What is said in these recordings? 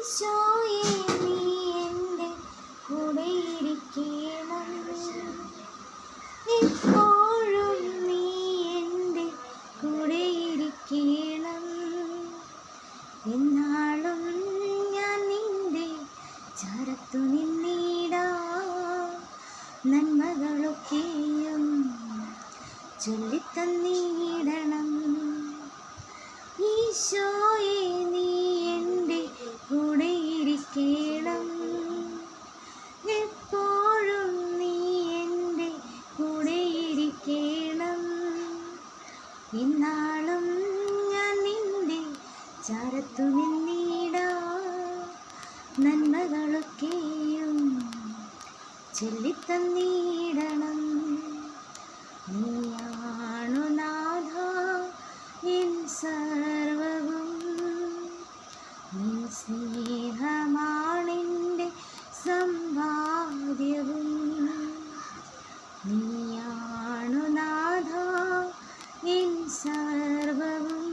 ഈശോയെ നീ എൻ്റെ കൂടെയിരിക്കണം, എപ്പോഴും നീ എൻ്റെ കൂടെയിരിക്കണം. എന്നാളും ഞാൻ നിന്റെ ചാരത്തു നിന്നിടാം, നന്മകളൊക്കെയും ചൊല്ലിത്തന്നിടണം. ഈശോയെ നീ എൻ്റെ കൂടെയിരിക്കണം, എപ്പോഴും നീ എൻ്റെ കൂടെയിരിക്കണം. എന്നാളും ഞാൻ നിന്റെ ചാരത്തു നിന്നിടാം, നന്മകളൊക്കെയും ചൊല്ലിത്തന്നിടണം. നീയാണു നാഥ എൻ സർവ്വവും, നീ സ്നേഹമാണെൻ്റെ സമ്പാദ്യവും. നീയാണു നാഥ എൻ സർവ്വവും,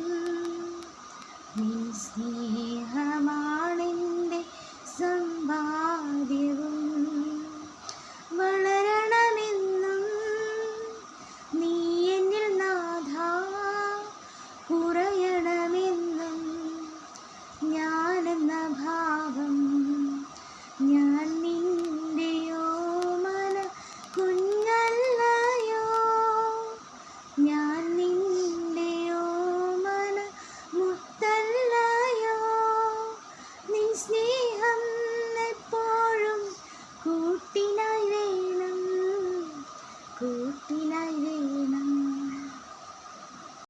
നീ സ്നേഹമാ